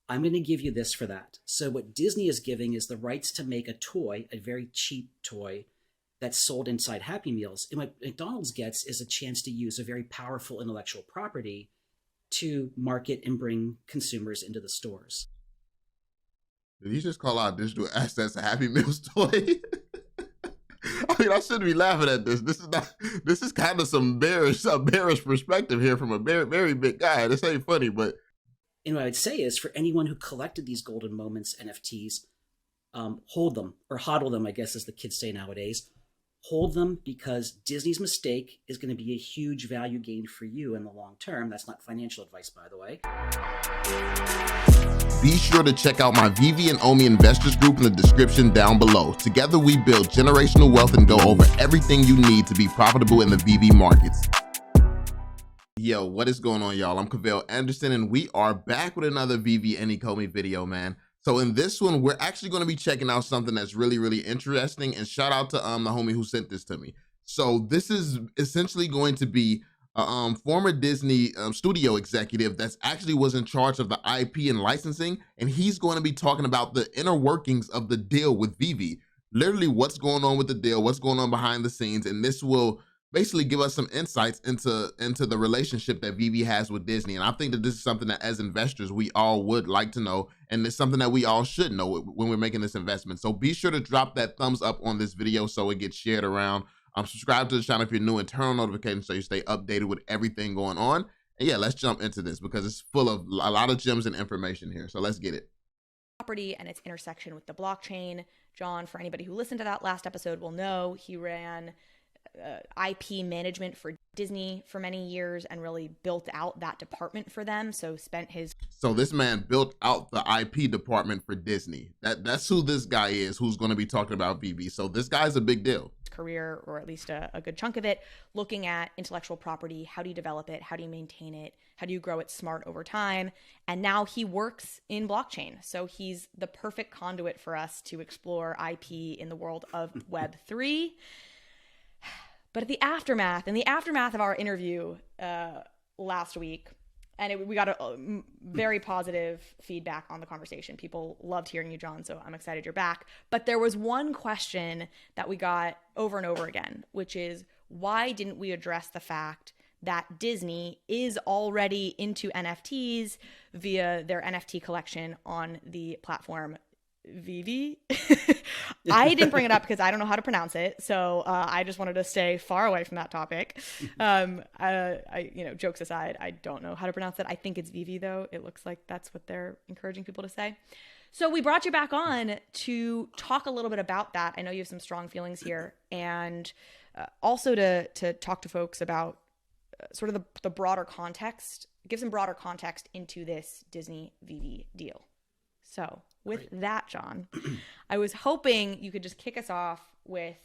I'm going to give you this for that. So what Disney is giving is the rights to make a toy, a very cheap toy that's sold inside Happy Meals. And what McDonald's gets is a chance to use a very powerful intellectual property to market and bring consumers into the stores. Did you just call out digital assets a Happy Meals toy? I mean, I shouldn't be laughing at this. This is kind of a bearish perspective here from a very, very big guy. This ain't funny, but. And what I would say is for anyone who collected these golden moments NFTs, hold them, or hodl them, I guess as the kids say nowadays. Hold them, because Disney's mistake is going to be a huge value gain for you in the long term. That's not financial advice, by the way. Be sure to check out my Veve and Omi investors group in the description down below. Together we build generational wealth and go over everything you need to be profitable in the Veve markets. Yo, what is going on, y'all? I'm Cavell Anderson, and we are back with another Veve and Ecomi video, man. So in this one, we're actually going to be checking out something that's really, really interesting. And shout out to the homie who sent this to me. So this is essentially going to be a former Disney studio executive that's actually was in charge of the IP and licensing. And he's going to be talking about the inner workings of the deal with Veve. Literally what's going on with the deal, what's going on behind the scenes. And this will basically give us some insights into the relationship that Veve has with Disney. And I think that this is something that as investors, we all would like to know. And it's something that we all should know when we're making this investment. So be sure to drop that thumbs up on this video so it gets shared around. Subscribe to the channel if you're new and turn on notifications so you stay updated with everything going on. And yeah, let's jump into this because it's full of a lot of gems and information here. So let's get it. Property and its intersection with the blockchain. John, for anybody who listened to that last episode, will know he ran IP management for Disney for many years and really built out that department for them. So this man built out the IP department for Disney. That's who this guy is, who's going to be talking about Veve. So this guy's a big deal. Career, or at least a good chunk of it, looking at intellectual property. How do you develop it? How do you maintain it? How do you grow it smart over time? And now he works in blockchain. So he's the perfect conduit for us to explore IP in the world of Web3. But in the aftermath of our interview last week, and we got a very positive feedback on the conversation. People loved hearing you, John, so I'm excited you're back. But there was one question that we got over and over again, which is, why didn't we address the fact that Disney is already into NFTs via their NFT collection on the platform Veve? I didn't bring it up because I don't know how to pronounce it, so I just wanted to stay far away from that topic. Jokes aside, I don't know how to pronounce it. I think it's Veve, though. It looks like that's what they're encouraging people to say. So we brought you back on to talk a little bit about that. I know you have some strong feelings here, and also to talk to folks about sort of the broader context, give some broader context into this Disney Veve deal. So with that, John, I was hoping you could just kick us off by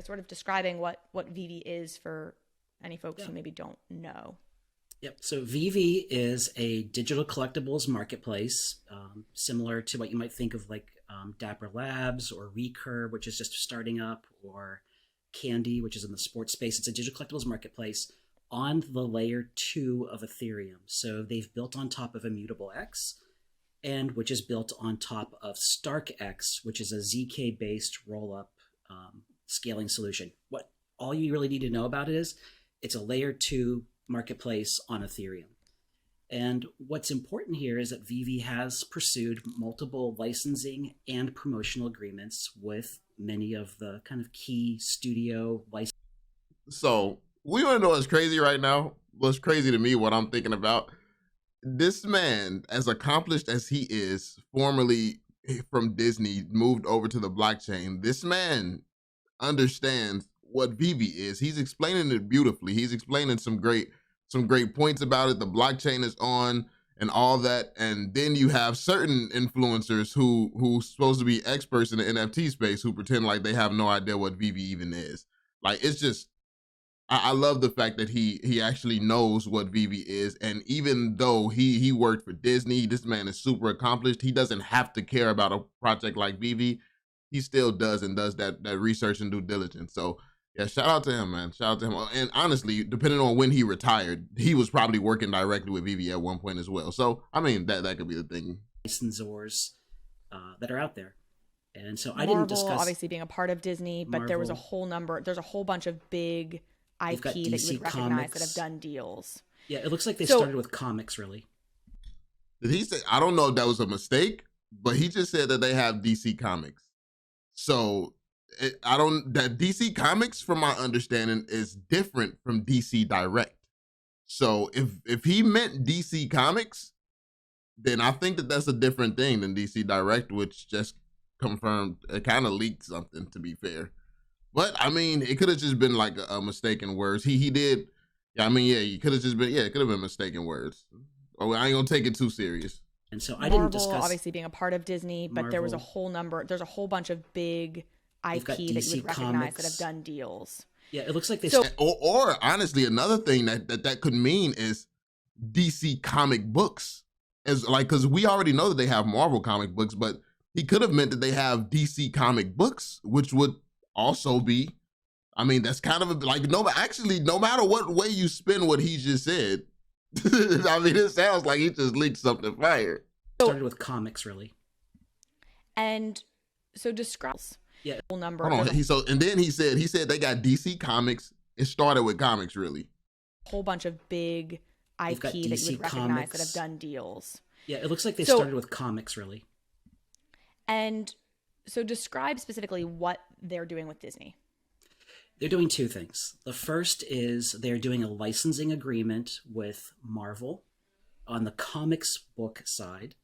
sort of describing what Veve is for any folks who maybe don't know. Yep. So Veve is a digital collectibles marketplace, similar to what you might think of like Dapper Labs or Recur, which is just starting up, or Candy, which is in the sports space. It's a digital collectibles marketplace on the layer 2 of Ethereum. So they've built on top of Immutable X, and which is built on top of StarkX, which is a ZK-based roll-up scaling solution. What all you really need to know about it is it's a layer 2 marketplace on Ethereum. And what's important here is that Veve has pursued multiple licensing and promotional agreements with many of the kind of key studio licenses. So we want to know what's crazy right now. What's crazy to me, what I'm thinking about. This man, as accomplished as he is, formerly from Disney, moved over to the blockchain. This man understands what Veve is. He's explaining it beautifully. He's explaining some great points about it. The blockchain is on and all that. And then you have certain influencers who's supposed to be experts in the NFT space who pretend like they have no idea what Veve even is. Like, it's just, I love the fact that he actually knows what Veve is. And even though he worked for Disney, this man is super accomplished. He doesn't have to care about a project like Veve. He still does, and does that research and due diligence. So yeah, shout out to him, man. Shout out to him. And honestly, depending on when he retired, he was probably working directly with Veve at one point as well. So I mean, that could be the thing licensors that are out there. And so I Marvel, didn't discuss obviously being a part of Disney, but there was a there's a whole bunch of big IP that you would recognize Comics that have done deals. Yeah, it looks like they started with comics, really. Did he say? I don't know if that was a mistake, but he just said that they have DC Comics. So that DC Comics, from my understanding, is different from DC Direct. So if he meant DC Comics, then I think that that's a different thing than DC Direct, which just confirmed, it kind of leaked something, to be fair. But I mean, it could have just been like a mistake in words. He did. Yeah, I mean, yeah, he could have just been. Yeah, it could have been mistaken words. Oh, I ain't gonna take it too serious. And so I didn't discuss Marvel, obviously being a part of Disney, but there was a there's a whole bunch of big IP that you would recognize that have done deals. Yeah, it looks like they. Or honestly, another thing that could mean is DC comic books, as like, because we already know that they have Marvel comic books, but he could have meant that they have DC comic books, which would also be. I mean, that's kind of like no matter what way you spin what he just said. I mean, it sounds like he just leaked something fire. Started with comics, really. And so describe whole number. Hold on. And then he said they got DC Comics. It started with comics, really. A whole bunch of big IP that you would recognize that have done deals. Yeah, it looks like they started with comics, really. And so describe specifically what they're doing with Disney. They're doing two things. The first is they're doing a licensing agreement with Marvel on the comics book side,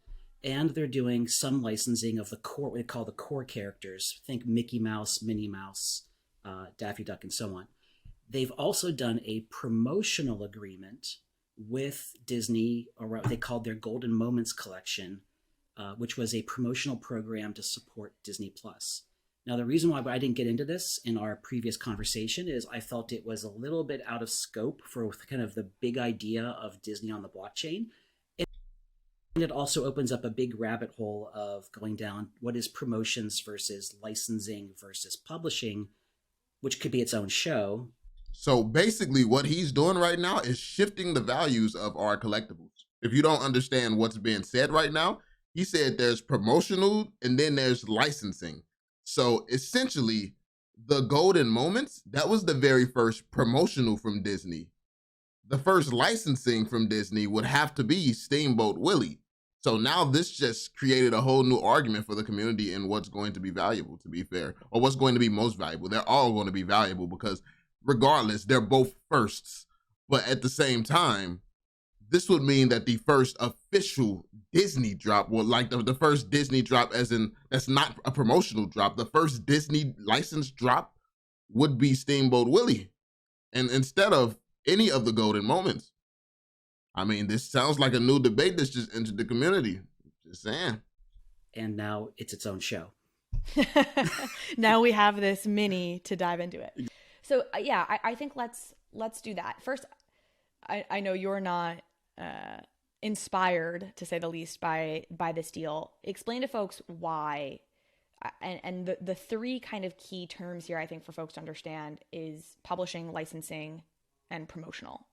and they're doing some licensing of the core, what they call the core characters. Think Mickey Mouse, Minnie Mouse, Daffy Duck, and so on. They've also done a promotional agreement with Disney, or what they called their Golden Moments collection, which was a promotional program to support Disney Plus. Now, the reason why I didn't get into this in our previous conversation is I felt it was a little bit out of scope for kind of the big idea of Disney on the blockchain. And it also opens up a big rabbit hole of going down what is promotions versus licensing versus publishing, which could be its own show. So basically what he's doing right now is shifting the values of our collectibles. If you don't understand what's being said right now, he said there's promotional and then there's licensing. So essentially, the Golden Moments, that was the very first promotional from Disney. The first licensing from Disney would have to be Steamboat Willie. So now this just created a whole new argument for the community in what's going to be valuable, to be fair, or what's going to be most valuable. They're all going to be valuable because regardless, they're both firsts. But at the same time, this would mean that the first official Disney drop, well, like the first Disney drop, as in that's not a promotional drop, the first Disney licensed drop would be Steamboat Willie, and instead of any of the Golden Moments. I mean, this sounds like a new debate that's just entered the community. Just saying. And now it's its own show. Now we have this mini to dive into it. So yeah, I think let's do that. First, I know you're not inspired, to say the least, by this deal. Explain to folks why, and the three kind of key terms here, I think, for folks to understand is publishing, licensing, and promotional.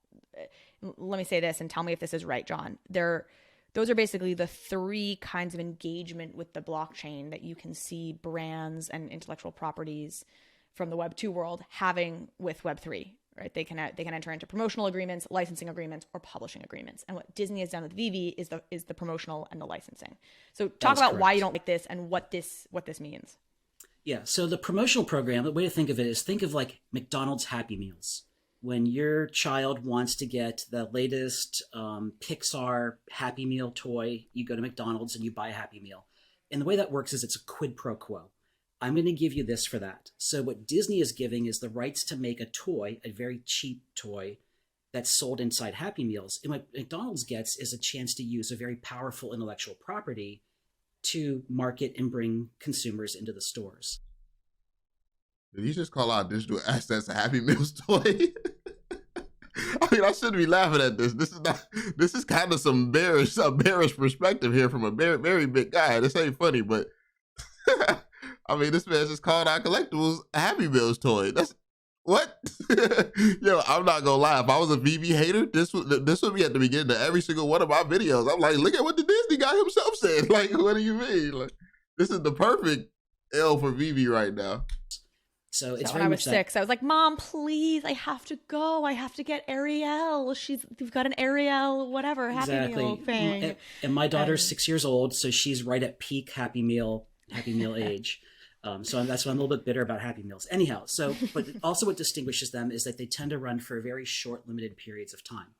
Let me say this and tell me if this is right, John. Those are basically the three kinds of engagement with the blockchain that you can see brands and intellectual properties from the Web 2 world having with Web 3. Right? They can enter into promotional agreements, licensing agreements, or publishing agreements. And what Disney has done with Veve is the promotional and the licensing. So talk about why you don't like this and what this means. Yeah. So the promotional program, the way to think of it is think of like McDonald's Happy Meals. When your child wants to get the latest Pixar Happy Meal toy, you go to McDonald's and you buy a Happy Meal. And the way that works is it's a quid pro quo. I'm going to give you this for that. So what Disney is giving is the rights to make a toy, a very cheap toy that's sold inside Happy Meals. And what McDonald's gets is a chance to use a very powerful intellectual property to market and bring consumers into the stores. Did you just call out digital assets a Happy Meals toy? I mean, I shouldn't be laughing at this. This is kind of some bearish perspective here from a very, very big guy. This ain't funny, but I mean, this man just called out collectibles a Happy Meals toy. What? Yo, I'm not gonna lie. If I was a VV hater, this would be at the beginning of every single one of my videos. I'm like, look at what the Disney guy himself said. Like, what do you mean? Like, this is the perfect L for VV right now. So it's So very when I much was that. 6, I was like, Mom, please, I have to go. I have to get Ariel. We've got an Ariel, whatever, Happy Meal thing. And my daughter's 6 years old, so she's right at peak Happy Meal age. So that's why I'm a little bit bitter about Happy Meals. Anyhow, but also what distinguishes them is that they tend to run for very short, limited periods of time.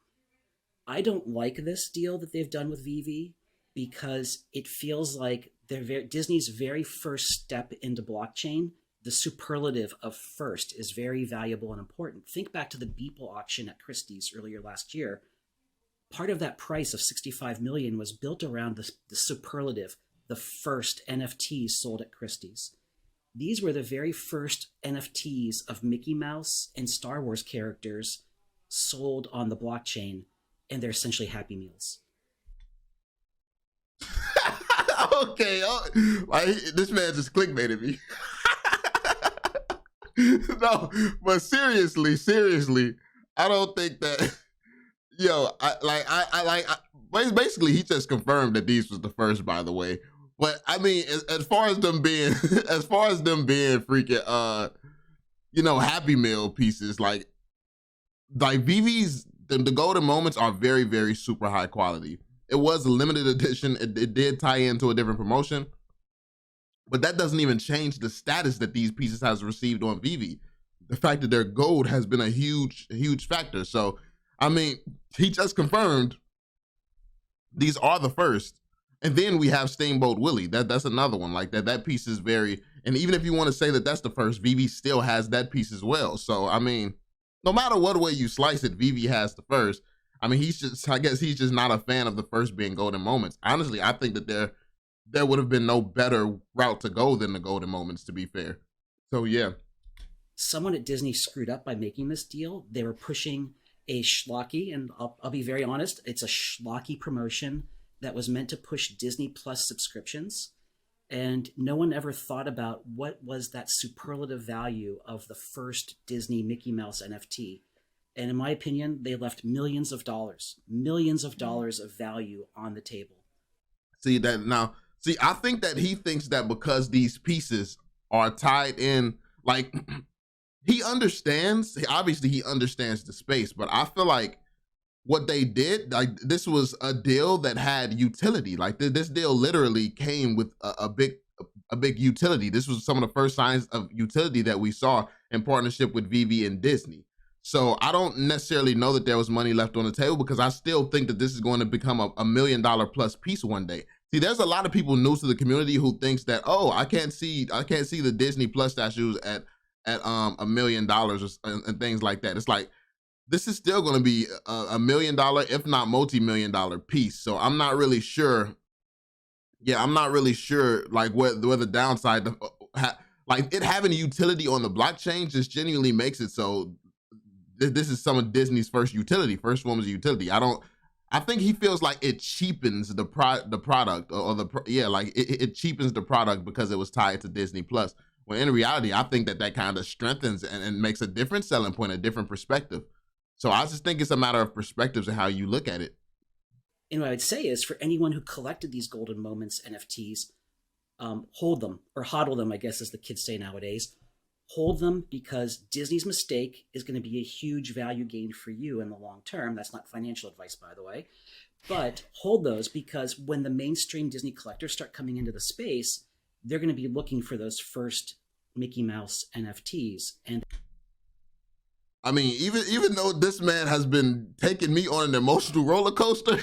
I don't like this deal that they've done with VV because it feels like Disney's very first step into blockchain. The superlative of first is very valuable and important. Think back to the Beeple auction at Christie's earlier last year. Part of that price of $65 million was built around the superlative, the first NFTs sold at Christie's. These were the very first NFTs of Mickey Mouse and Star Wars characters sold on the blockchain, and they're essentially Happy Meals. Okay, this man just clickbaited me. No, but seriously, I don't think that. Yo, basically he just confirmed that these was the first, by the way. But I mean, as far as them being, freaking, Happy Meal pieces, like VV's, the golden moments are very, very super high quality. It was a limited edition. It did tie into a different promotion, but that doesn't even change the status that these pieces has received on VV. The fact that they're gold has been a huge factor. So, I mean, he just confirmed these are the first. And then we have Steamboat Willie. That's another one. Like that piece is very, and even if you want to say that that's the first, VV still has that piece as well. So, I mean, no matter what way you slice it, VV has the first. I mean, I guess he's just not a fan of the first being golden moments. Honestly, I think that there would have been no better route to go than the golden moments, to be fair. So, yeah. Someone at Disney screwed up by making this deal. They were pushing a schlocky, and I'll be very honest, it's a schlocky promotion that was meant to push Disney Plus subscriptions. And no one ever thought about what was that superlative value of the first Disney Mickey Mouse NFT. And in my opinion, they left millions of dollars of value on the table. I think that he thinks that because these pieces are tied in, like, obviously he understands the space, but I feel like what they did, like, this was a deal that had utility. Like, this deal literally came with a big utility. This was some of the first signs of utility that we saw in partnership with VV and Disney. So I don't necessarily know that there was money left on the table, because I still think that this is going to become a $1 million plus piece one day. See, there's a lot of people new to the community who thinks that, oh, I can't see the Disney Plus statues at $1 million and things like that. It's like, this is still going to be a $1 million, if not multi-million-dollar piece. So I'm not really sure. Yeah, I'm not really sure, like, where the downside, like, it having utility on the blockchain just genuinely makes it so this is some of Disney's first one was utility. I think he feels like it cheapens the product, it cheapens the product because it was tied to Disney Plus. When in reality, I think that kind of strengthens and makes a different selling point, a different perspective. So I just think it's a matter of perspectives and how you look at it. And what I would say is, for anyone who collected these golden moments NFTs, hold them, or hodl them, I guess, as the kids say nowadays. Hold them, because Disney's mistake is going to be a huge value gain for you in the long term. That's not financial advice, by the way. But hold those, because when the mainstream Disney collectors start coming into the space, they're going to be looking for those first Mickey Mouse NFTs. And I mean, even though this man has been taking me on an emotional roller coaster,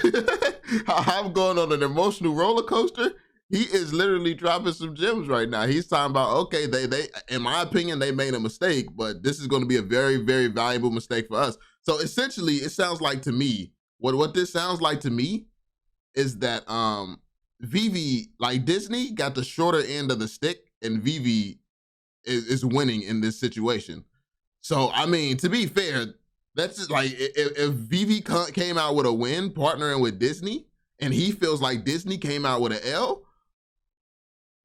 I'm going on an emotional roller coaster. He is literally dropping some gems right now. He's talking about, okay, they in my opinion, they made a mistake, but this is going to be a very, very valuable mistake for us. So essentially, it sounds like to me, what this sounds like to me is that Veve, like, Disney got the shorter end of the stick, and Veve is winning in this situation. So, I mean, to be fair, that's just like, if Veve came out with a win partnering with Disney, and he feels like Disney came out with an L,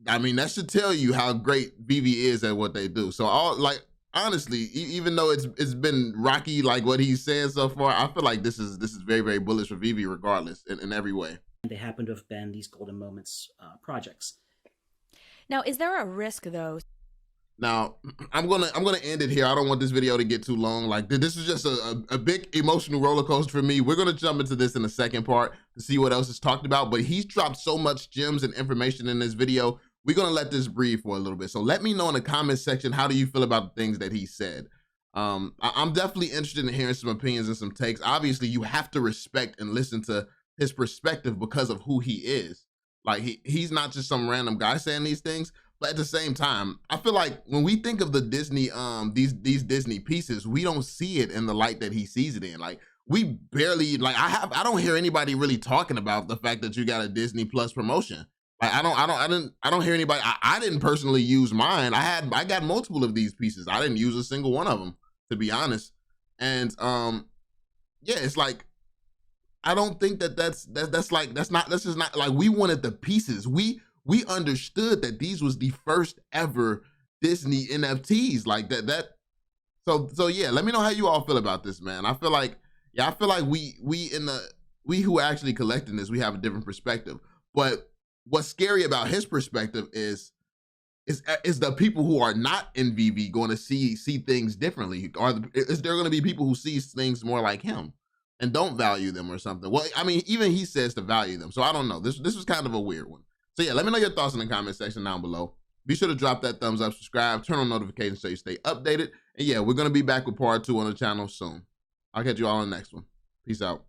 I mean, that should tell you how great Veve is at what they do. So, honestly, even though it's been rocky, like what he's saying so far, I feel like this is very, very bullish for Veve regardless in every way. They happen to have been these golden moments projects. Now, is there a risk though? Now, I'm gonna end it here. I don't want this video to get too long. Like, this is just a big emotional roller coaster for me. We're gonna jump into this in the second part to see what else is talked about. But he's dropped so much gems and information in this video. We're gonna let this breathe for a little bit. So let me know in the comment section, how do you feel about the things that he said? I'm definitely interested in hearing some opinions and some takes. Obviously, you have to respect and listen to his perspective because of who he is. Like, he's not just some random guy saying these things. But at the same time, I feel like when we think of the Disney, these Disney pieces, we don't see it in the light that he sees it in. Like, we barely, like, I don't hear anybody really talking about the fact that you got a Disney Plus promotion. Like, I don't hear anybody. I didn't personally use mine. I got multiple of these pieces. I didn't use a single one of them, to be honest. And yeah, it's like, I don't think that's just not like, we wanted the pieces. We understood that these was the first ever Disney NFTs like that. So yeah, let me know how you all feel about this, man. I feel like we who are actually collecting this, we have a different perspective. But what's scary about his perspective is the people who are not in Veve going to see things differently? Is there going to be people who see things more like him and don't value them or something? Well, I mean, even he says to value them. So I don't know. This was kind of a weird one. So yeah, let me know your thoughts in the comment section down below. Be sure to drop that thumbs up, subscribe, turn on notifications so you stay updated. And yeah, we're going to be back with part 2 on the channel soon. I'll catch you all in the next one. Peace out.